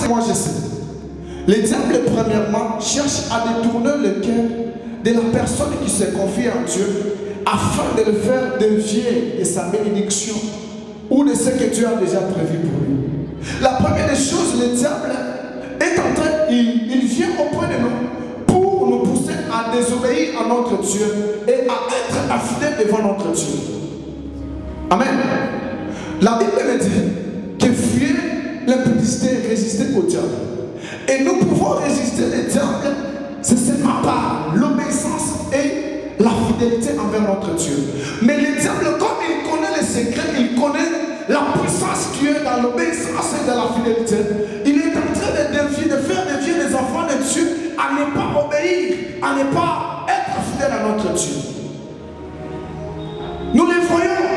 ce que moi je sais. Le diable, premièrement, cherche à détourner le cœur de la personne qui se confie en Dieu afin de le faire dévier de sa bénédiction ou de ce que Dieu a déjà prévu pour lui. La première des choses, le diable est en train, il vient auprès de nous pour nous pousser à désobéir à notre Dieu et à être infidèles devant notre Dieu. Amen. La Bible me dit que fuyez l'impudicité et résister au diable. Et nous pouvons résister le diable, c'est seulement par l'obéissance et la fidélité envers notre Dieu. Mais le diable, comme il connaît les secrets, il connaît la puissance qui est dans l'obéissance et dans la fidélité, il est en train de faire dévier les enfants de Dieu à ne pas obéir, à ne pas être fidèle à notre Dieu. Nous les voyons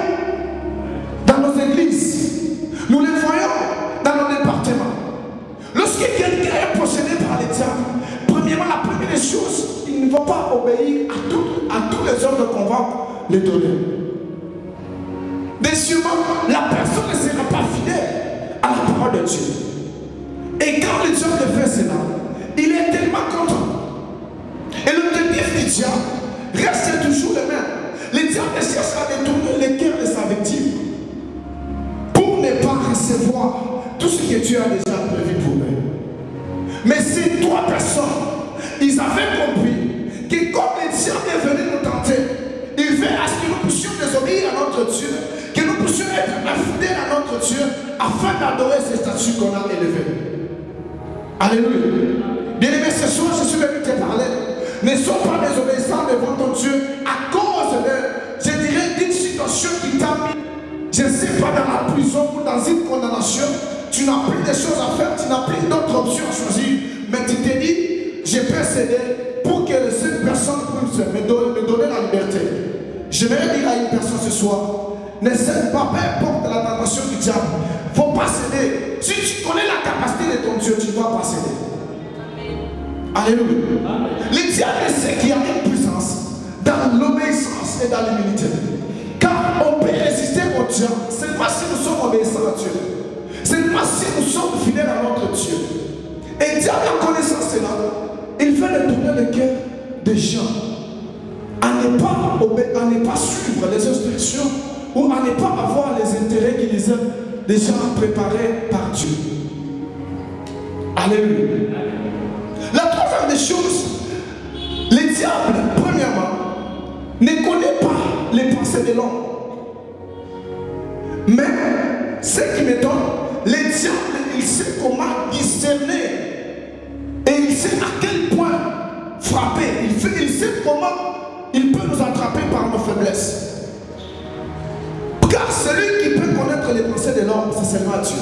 dans nos églises, nous les voyons dans nos départements. Lorsque quelqu'un est possédé par les diables, premièrement, la première des choses, il ne va pas obéir à tous les ordres qu'on va les donner. Deuxièmement, la personne ne sera pas fidèle à la parole de Dieu. Et quand le diable fait cela, il est tellement content. Et l'objectif du diable reste toujours le même. Le diable cherche à détourner les cœurs de sa victime pour ne pas recevoir tout ce que Dieu a déjà prévu pour eux. Mais ces trois personnes, ils avaient compris que comme le diable est venu nous tenter, il veut à ce que nous puissions désobéir à notre Dieu, que nous puissions être infidèles à notre Dieu afin d'adorer ces statues qu'on a élevées. Alléluia. Bien-aimé, ce soir, je suis venu te parler. Ne sois pas désobéissant devant ton Dieu à cause de, je dirais, d'une situation qui t'a mis, je ne sais pas, dans la prison ou dans une condamnation. Tu n'as plus de choses à faire, tu n'as plus d'autres options à choisir. Mais tu t'es dit, je peux céder pour que cette personne puisse me donner la liberté. Je vais dire à une personne ce soir, ne cède pas, peu importe la tentation du diable. Il ne faut pas céder. Si tu connais la capacité de ton Dieu, tu ne dois pas céder. Alléluia. Le diable sait qu'il y a une puissance dans l'obéissance et dans l'humilité. Car on peut résister au diable seulement si nous sommes obéissants à Dieu. Seulement si nous sommes fidèles à notre Dieu. Et Dieu, en connaissant cela, il veut détourner le cœur des gens à ne pas suivre les instructions ou à ne pas avoir les intérêts qui les ont déjà préparés par Dieu. Alléluia. La troisième des choses, le diable, premièrement, ne connaît pas les pensées de l'homme. Mais ce qui m'étonne, le diable, il sait comment discerner. Et il sait à quel point frapper. Il sait comment il peut nous attraper par nos faiblesses. Car celui qui peut connaître les pensées de l'homme, c'est seulement Dieu.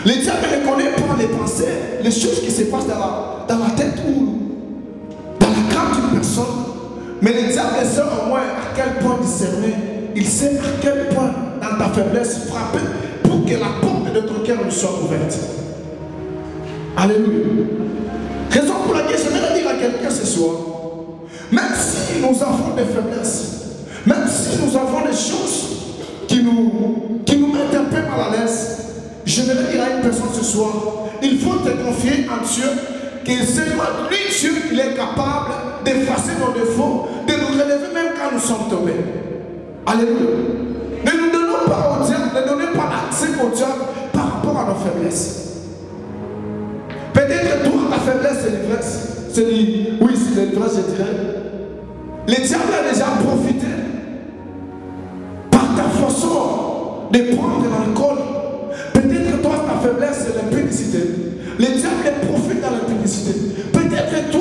Le diable ne connaît pas les pensées, les choses qui se passent dans la tête ou dans la crainte d'une personne. Mais le diable sait au moins à quel point discerner. Il sait à quel point dans ta faiblesse frapper pour que la porte de ton cœur nous soit ouverte. Alléluia. Raison pour laquelle je vais dire à quelqu'un ce soir, même si nous avons des faiblesses, même si nous avons des choses qui nous mettent un peu mal à l'aise, je vais dire à une personne ce soir, il faut te confier en Dieu, que seulement lui, Dieu, il est capable d'effacer nos défauts, de nous relever même quand nous sommes tombés. Alléluia. Ne nous donnons pas au diable, ne donnez pas l'accès au diable par rapport à nos faiblesses. Peut-être toi, ta faiblesse, c'est l'ivresse. Oui, c'est l'ivresse, je dirais. Le diable a déjà profité par ta façon de prendre l'alcool. Peut-être toi, ta faiblesse, c'est l'impudicité. Le diable profite dans l'impudicité. Peut-être toi,